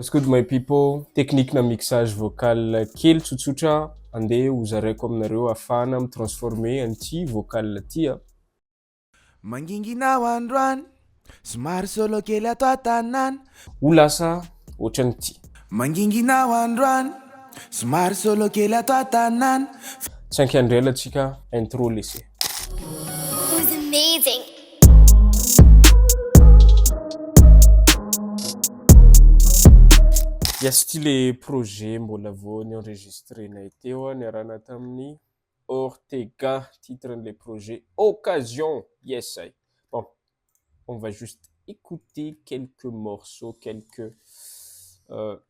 What's good my people? Technique na mixage vocal kely tsotsotra andeha hozaraiko aminareo ahafahana mitransformer an'ity vocal ty a. Manginginao androany somary solo kely ato an-tanàna Ho lasa ohatran'ity. Manginginao androany somary solo kely ato an-tanàna 5 andro ela antsika intro laissé. It was amazing. Iasy le projet mbola vao nienregistrenay teo niarahana tamin'ny Ortega, titre le projet Occasion. Yes I. Bon, on va juste écouter quelques morceaux, quelques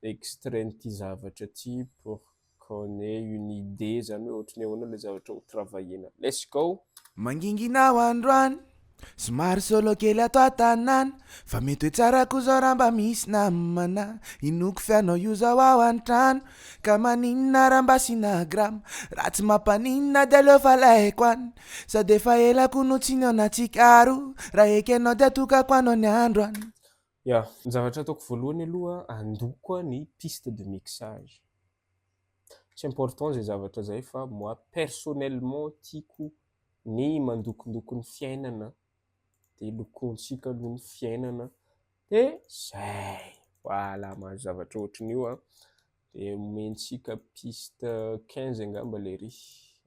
extraits n'ity zavatra ty pour qu'on ait une idée zany hoe ohatrany ahoana le zavatra ho travaillena. Let's go. Manginginao androany somary solo kely ato an-tanàna fa mety hoe tsara koa zao raha mba misy namana inoko fianao io zao ao an-trano ka maninona raha mba sinagrama raha tsy mampaninona de aleo fa laiko any sady efa elako no tsy neonatsika aro raha eky anao de atokako anao ny androany. Ya, ny zavatra ataoko voalohany aloha andoko ny piste de mixage. Tsy important zay zavatra zay fa moi personnellement tiako ny mandokondoko ny fiainana de lokontsika aloha ny fiainana de zay. Voilà, mahazo zavatra ohatran'io a. De omentsika piste 15 angamba le ry.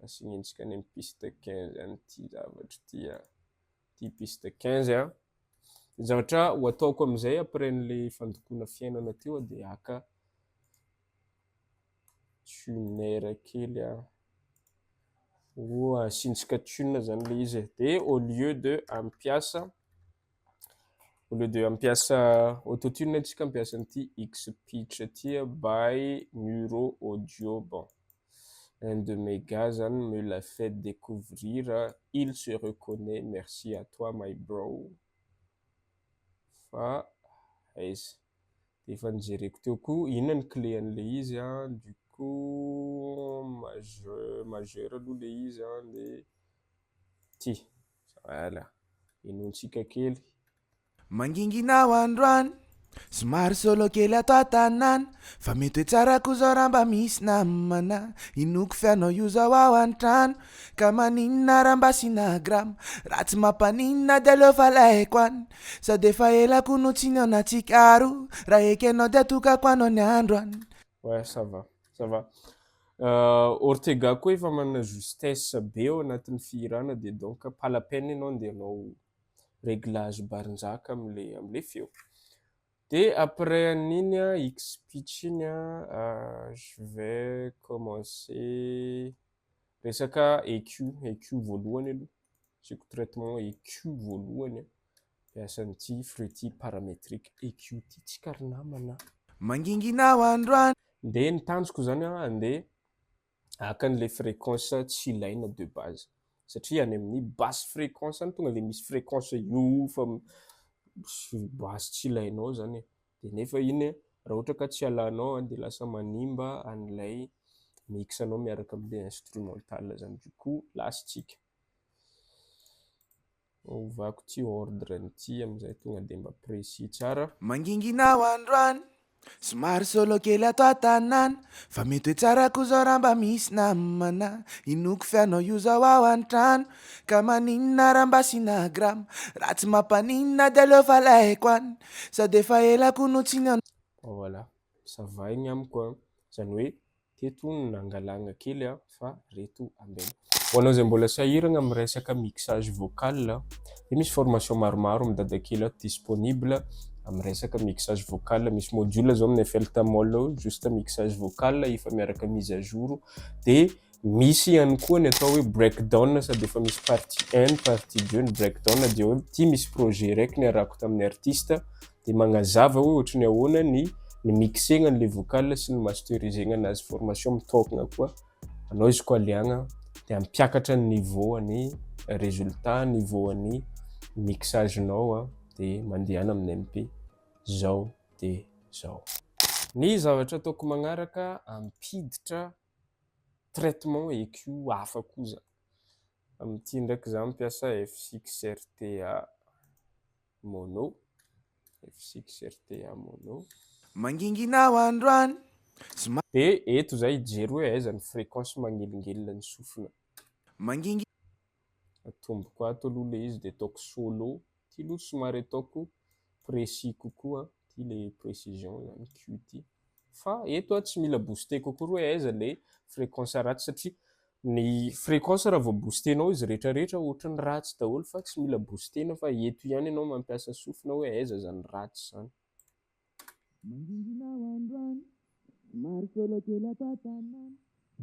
Asignentsika ny piste 15 an'ity zavatra ty a. Ty piste 15 a. Ny zavatra ho ataoko am'izay après n'le fandokona fiainana teo de aka tuner kely a. Ho asiantsika tune zany le izy de au lieu de ampiasa autotune antsika ampiasa an'ity X pitch ty by Nuro Audio. Bon, un de mes gars zany me l'a fait découvrir, il se reconnaît, merci à toi my bro. Fa aiza de efa nijereko teo koa inona ny clé an'le izy a, du coup majeur aloha le izy a de ty. Voilà, inontsika kely. Manginginao androany somary solo kely ato an-tanàna fa mety hoe tsara koa zao raha mba misy namana inoko fianao io zao ao an-trano ka maninona raha mba sinagrama raha tsy mampaninona de aleo fa laiko any sady efa elako no tsy neonatsika aro raha eky anao de atokako anao ny androany. Ouais, ça va, ça va. Ortega koa efa manana justesse be ao anatin'ny fihirana de donc pas la peine ianao andehanao réglage barinjaka am'le feo. De après an'iny a X pitch iny a, je vais commencer resaka EQ voalohany aloha. Asiko traitement EQ voalohany a. Piasa an'ity fruity paramétrique EQ ty tsy kary namana. Manginginao androany De ny tanjoko zany a andeha aka an'le fréquence tsy ilaina de base satria any amin'ny basse fréquence any tonga de misy fréquence io fa basse tsy ilainao zany e. De nefa iny raha ohatra ka tsy alanao de lasa manimba an'ilay mixanao miaraka am'le instrumental zany. Du coup lasitsika. Ovako ty ordre n'ity am'izay tonga de mba précis tsara. Manginginao androany somary solo kely ato an-tanàna fa mety hoe tsara koa zao raha mba misy namana inoko fianao io zao ao an-trano ka maninona raha mba sinagrama raha tsy mampaninona de aleo fa laiko any sady efa elako no tsy neo. Voilà, ça va igny amiko a. Zany hoe teto nangalagna kely a fa reto ambela. Ho anao zay mbola sahiragna amin'ny resaka mixage vocal de misy formation maromaro midadakely ato disponible amin'ny resaka mixage vocal. Misy module zao amin'ny FL Tamol juste mixage vocal efa miaraka mise à jour. De misy ihany koa ny atao hoe breakdown sady efa misy partie 1, partie 2 ny breakdown de hoe ty misy projet raiky niarahako tamin'ny artiste de magnazava hoe ohatrany ahoana ny mixegna an'le vocal sy ny masterisegna anazy. Formation mitokagna koa anao izy koa liagna de ampiakatra ny niveau ny résultat, niveau ny mixagenao a de mandehana amin'ny MP zao de zao. Ny zavatra ataoko magnaraka ampiditra traitement EQ hafa koza. Amin'ity ndraiky za mampiasa F6 RTA mono. F6 RTA mono. mangingina ho androany dia eto zay hijery hoe aiza ny fréquence magnelingelina ny sofina. mangingi Atombo koa ato aloha le izy dia ataoko solo ty aloha somary ataoko précis kokoa ty le précision zany Q ty fa eto tsy mila booster kokoa hoe aiza le fréquence ratsy satria ny fréquence raha vao boostenao izy rehetrarehetra ohatran'ny ratsy daholo fa tsy mila boostena fa eto ihany ianao mampiasa sofina hoe aiza zany ratsy zany. mangingina ho androany maro solo kely ato an-tanàna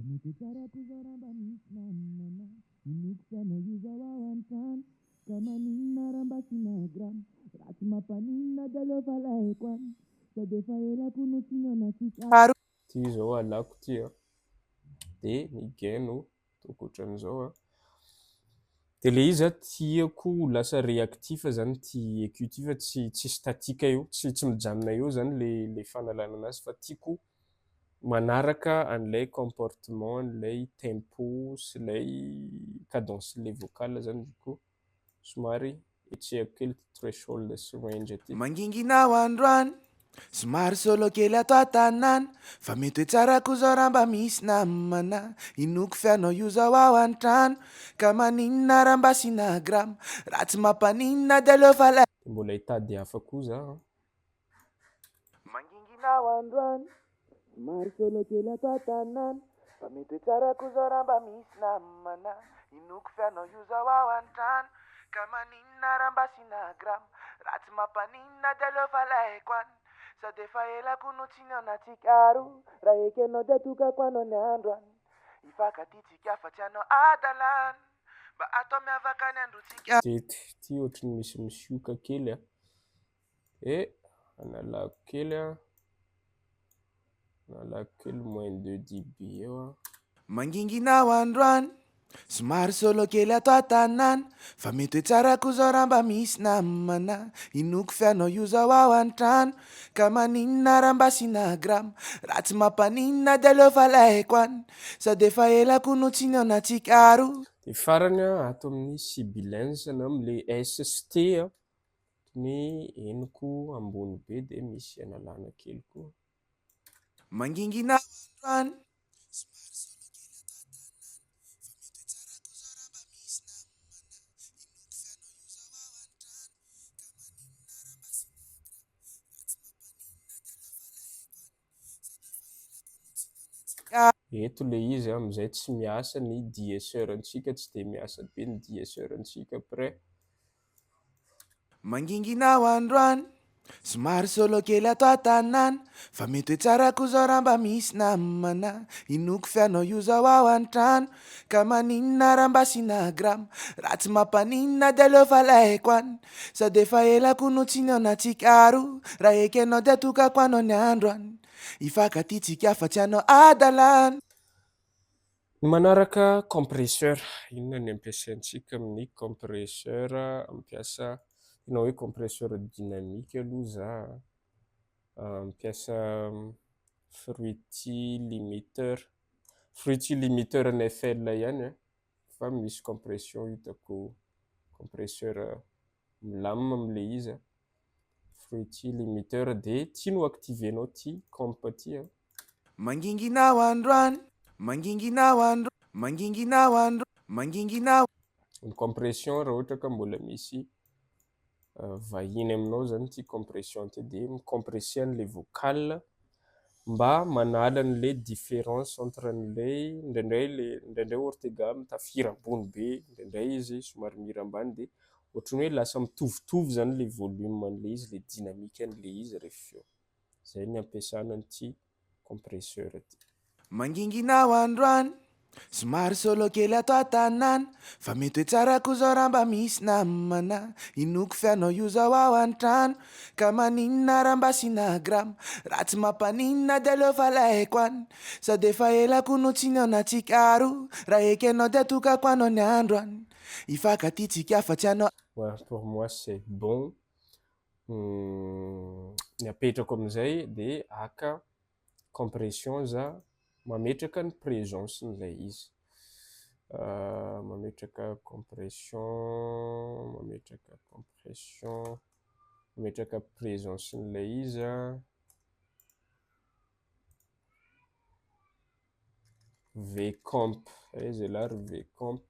mety tsara kozara mba misy namana inoko fianao io zao ao an-trano ka maninona raha mba sina grano ratsy mampaninona da leo fa lahiko any sady efa elako no tsinyonatsika Ty zao alako ty a dia ny gain no ataoko ohatran'izao a dia le izy a tiako ho lasa réactif zany ty EQ ty fa tsy statika io tsy mijanona eo zany le fanalana anazy fa tiako manaraka an'ilay comportement an'ilay tempo sy ilay cadence le vocal zany ko somary etsehako kely threshold sy range aty. mangingina ho androany somary solo kely ato an-tanàna fa mety hoe tsara koa zao raha mba misy namana inoko fianao io zao ao an-trano ka maninona raha mba sina gramo ratsy mampaninona da leo fa Dia mbola hitady hafa koa za a. mangingina ho androany somary solo kely ato an-tanàna fa mety hoe tsara koa zao raha mba misy namana inoko fianao io zao ao an-trano ka maninona raha mba sina gramo ratsy mampaninona da leo fa lahiko any sady efa elako no tsy nionatsika ro raha eky anao dia tokako anao ny andro any ifankatitsika fa tsy anao adalany mba atao miavaka ny androtsika Ty ohatrany misy misioka kely a analako kely a analako kely moins 2 dB eo a. mangingina ho androany somary solo kely ato an-tanàna fa mety hoe tsara koa zao raha mba misy namana inoko fianao io zao ao an-trano ka maninona raha mba sina gramo ratsy mampaninona da leo fa lahiko any sady efa elako no tsy nionatsika ro Dia farany a ato amin'ny sibilance na amin'ilay SST a ny henoko ambony be dia misy analana kely koa. mangingina ho androany Eto le izy amin'izay tsy miasa ny dieseurantsika tsy dia miasa be ny dieseurantsika après. mangingina ho androany somary solo kely ato an-tanàna fa mety hoe tsara koa zao raha mba misy namana inoko fianao io zao ao an-trano ka maninona raha mba sina gramo ratsy mampaninona da leo fa lahiko any sady efa elako no tsy nionatsika ro raha eky anao dia tokako anao ny andro any ifankatitsika fa tsy anao adalany. Ny manaraka compresseur, inona ny ampiasaintsika amin'ny compresseur ampiasa na hoe compresseur dynamique aloha za mampiasa fruity limiteur. Fruity limiteur Eiffel ihany a fa misy compression hitako compresseur milamina amin'ilay izy a fruity limiteur dia tiano activenao ty comp ty a. mangingina ho androany mangingina ho andro mangingina ho andro mangingina Ny compression raha ohatra ka mbola misy vahiny aminao zany ty compression ty dia micompresser an'ilay vocal mba manala an'ilay différence entre an'ilay indraindray ortega mitafira ambony be indraindray izy somary mira ambany dia ohatrany hoe lasa mitovitovy zany le volume an'ilay izy le dynamique an'ilay izy rehefa eo. Zay ny ampiasana an'ity compresseur ty. mangingina ho androany somary solo kely ato an-tanàna fa mety hoe tsara koa zao raha mba misy namana inoko fianao io zao ao an-trano ka maninona raha mba sina gramo ratsy mampaninona da leo fa lahiko any sady efa elako no tsy nionatsika ro raha eky anao dia tokako anao ny andro any ifankatitsika fa tsy anao Ouais, pour moi c'est bon. Ny apetrako amin'izay dia aka compression za mametraka ny présence n'ilay izy. Mametraka compression, mametraka présence n'ilay izy a. vcomp aiza lary vcomp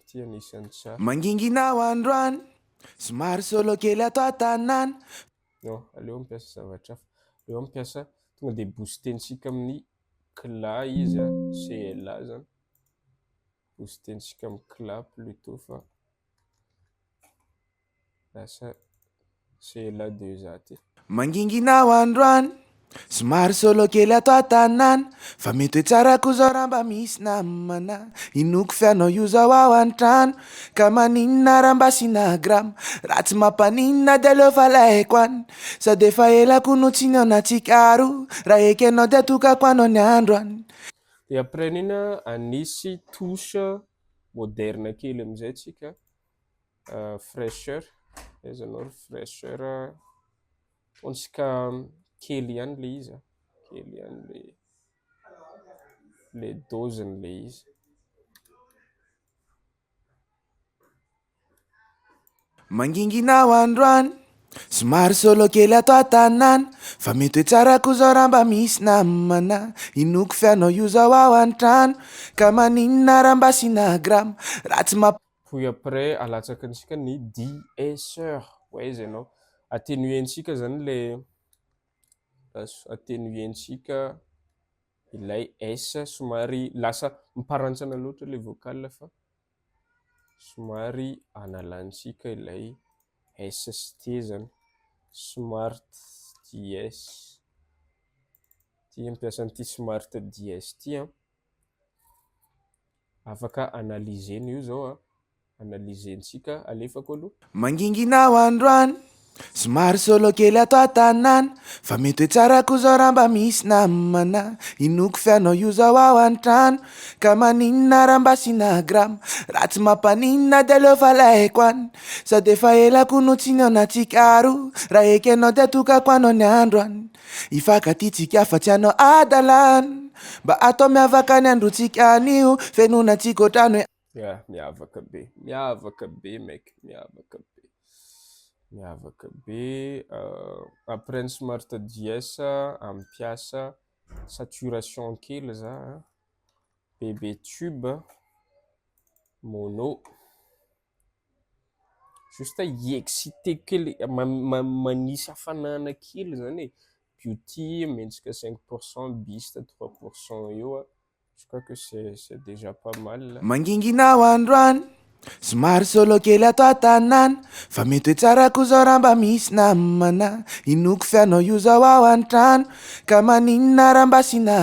ty anisan'ny tsara manginginao androany somary solo kely atao an-tanàna non aleo mampiasa zavatra hafa aleo mampiasa tonga de boostentsika amin'ny cla izy a cla zany boostentsika amin'ny cla plutôt fa lasa cla 2 ty manginginao androany somary solo kely atao an-tanàna fa mety hoe tsara koa zao raha mba misy namana inoko fianao io zao ao an-trano ka maninona raha mba sinagrama raha tsy mampaninona de aleo fa laiko any sady efa elako no tsy ny aonatsikaro raha eky anao de atokako anao ny andro any de après nina anisy touche moderne kely amizay tsika fraîcheur aizanao ry fraîcheur onsika kely ihany le izy kely ihany le doziny le izy manginginao androany somary solo kely atao an-tanàna fa mety hoe tsara koa zao raha mba misy namana inoko fianao io zao ao an-trano ka maninona raha mba sinagrama raha tsy puis après alatsakantsika ny diesseur oaiza ianao atténuentsika zany le atténuentsika ilay s somary lasa miparantsana loatra le vocal fa somary analantsika ilay st zany smart ds ty ampiasa an'ity smart ds ty afaka analyseny io zao analysentsika alefako aloha manginginao androany somary solo kely atao an-tanàna fa mety hoe tsara koa zao raha mba misy namana inoko fianao io zao ao an-trano ka maninona raha mba sinagrama raha tsy mampaninona de aleo fa laiko any sady efa elako no tsy ny aonatsikaro raha eky anao de atokako anao ny andro any ifankatytsika fa tsy anao adalana mba atao miavaka ny androtsika anio fenonantsika ohatrany hoe miavaka be mec miavaka be après ny smart ds ampiasa saturation kely za bb tube mono juste iexcité kely manisy hafanana kely zany beauty mentsika 5% biste 3% eo je crois que c'est déjà pas mal manginginao androany somary solo kely atao an-tanàna fa mety hoe tsara koa zao raha mba misy namana inoko fianao io zao ao an-trano ka maninona raha mba sina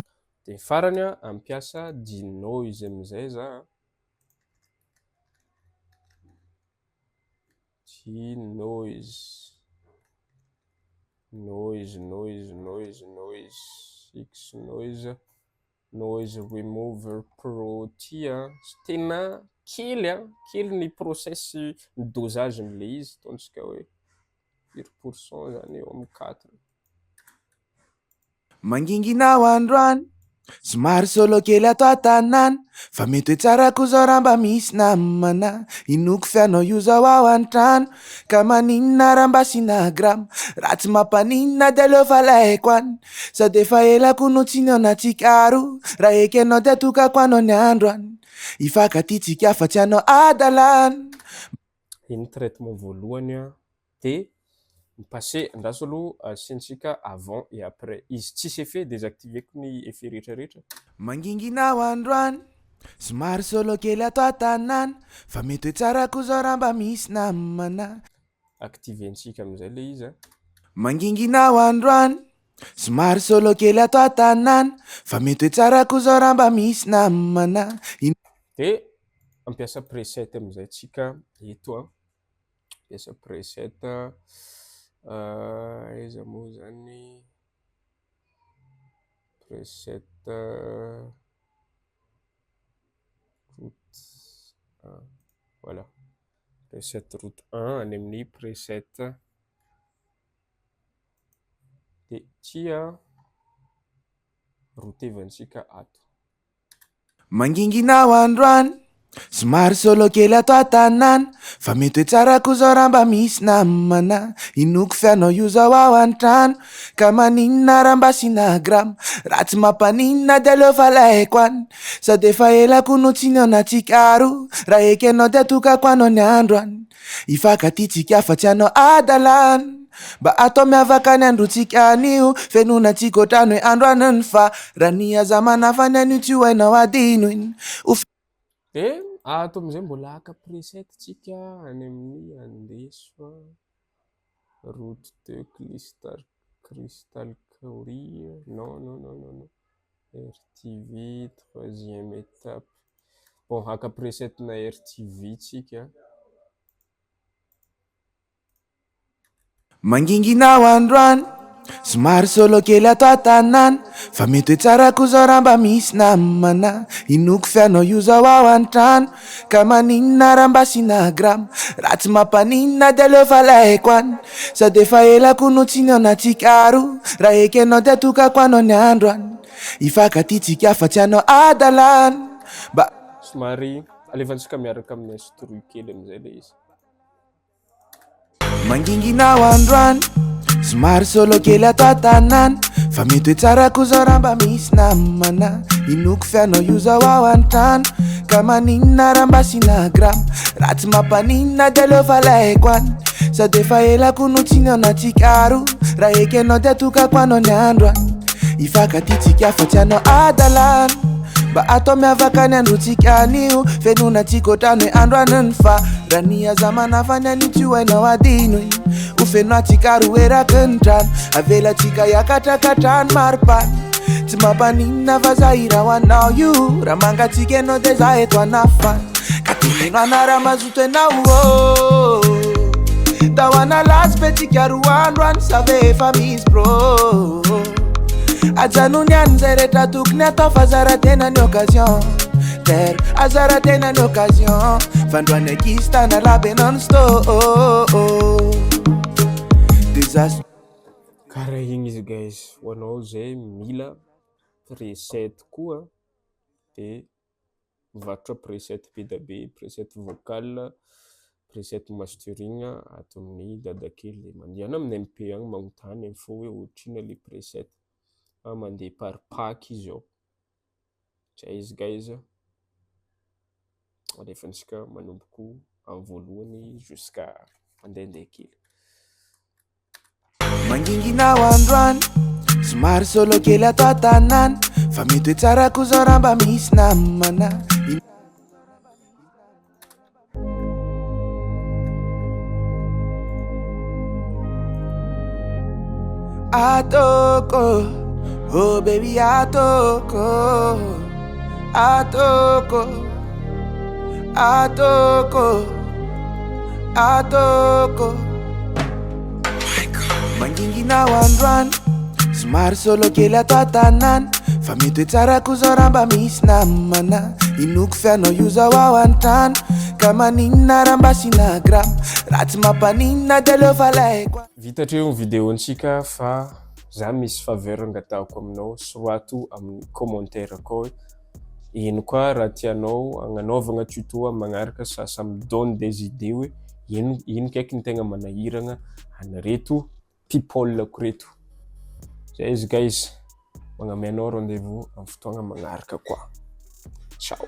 de farany ampiasa dinoise amizay za noise remover pro ty tena kely ny process ny dosage n'le izy ataontsika hoe 4% zany eo amin'ny 4 manginginao androany somary solo kely atao an-tanàna fa mety hoe tsara koa zao raha mba misy namana inoko fianao io zao ao an-trano ka maninona raha mba sinagrama raha tsy mampaninona de aleo fa laiko any sady efa elako no tsy ny aonatsikaro raha eky anao de atokako anao ny andro any ifankatytsika fa tsy anao adalana iny traitement voalohany de mipase andraso aloha asiantsika avant et après izy tsisy effet désactiveko ny effet rehetrarehetra manginginao androany somary solo kely atao an-tanàna fa mety hoe tsara koa zao raha mba misy namana activentsika amizay le izy manginginao androany somary solo kely atao an-tanàna fa mety hoe tsara koa zao raha mba misy namana de ampiasa preset amizay tsika eto ampiasa preset aiza moa zany preset route voilà preset route 1 any amin'ny preset de tia rotevantsika ato manginginao androany somary solo kely atao tanàna fa mety hoe tsara koa zao raha mba misy namana inoko fianao io zao ao an-trano ka maninona raha mba sinagrama raha tsy mampaninona de aleo fa laiko any sady efa elako no tsy neonatsika roa raha eky anao de atokako anao ny andro any ifankatytsika fa tsy anao adalana mba atao miavaka ny androtsika anio fenonantsika ohatrany hoe andro aniny fa raha ny azamana ny anio tsy ho hainao adino iny ato amizay mbola haka preset tsika any amin'ny andeso route de cristal Coria non RTV troisième étape bon haka preset na RTV tsika manginginao androany somary solo kely atao tanàna fa mety hoe tsara koa zao raha mba misy namana inoko fianao io zao ao an-trano ka maninona raha mba sinagrama raha tsy mampaninona de aleo fa laiko any sady efa elako no tsy neonatsika roa raha eky anao de atokako anao ny andro any ifankatytsika fa tsy anao adalana mba somary alefantsika miaraka amin'ny instru kely amizay le izy manginginao androany somary solo kely atao tanàna fa mety hoe tsara koa zao raha mba misy namana inoko fianao io zao ao an-trano ka maninona raha mba sinagrama raha tsy mampaninona de aleo fa laiko any sady efa elako no tsy neonatsika roa raha eky anao de atokako anao ny andro any ifankatytsika fa tsy anao adalana mba atao miavaka ny androtsika anio fenonantsika ohatrany hoe andro aniny fa raha ny azamana ny anio tsy ho hainao adino iny ho fenoatsika roa eraky ny trano avelatsika hiakatrakatrano maripany tsy mampaninona fa zahira ho anao io raha mangatsika anao de za eto anafany ka teneno anaraha mazoto anao da ho ana lasy fetsika roa andro any sa ve efa misy bro ajanony any zay rehetra tokony atao fa zaratena ny occasion ter azaratena ny occasion fandroany akisy tana labe non stop désastre karaha igny izy guys ho anao zay mila preset koa de mivarotra preset be da be preset vocal preset mastering ato amin'ny dadakely mandeha amin'ny MP agny magnontany info hoe ohatrina le preset mandeha par pack izy ao zay izy guys alefantsika manomboko amin'ny voalohany jusqu'à andehandeha kely manginginao androany somary solo kely atao tanàna fa mety hoe tsara koa zao raha mba misy namana atoko oh baby atoko atoko atoko atoko manginginao androany somary solo kely atao tanàna fa mety hoe tsara koa zao raha mba misy namana inoko fianao io zao ao an-trano ka maninona raha mba sinagrama raha tsy mampaninona de aleo fa laiko vitatreo ny vidéontsika fa za misy faveur angataoko aminao sorato amin'ny commentaire akao ino koa raha tianao agnanaovagna tuto magnaraka sasa me donne des idées hoe ino kaiky ny tegna manahiragna anareto people ko reto zay izy guys magnamenao rendez-vous amin'ny fotoagna magnaraka koa ciao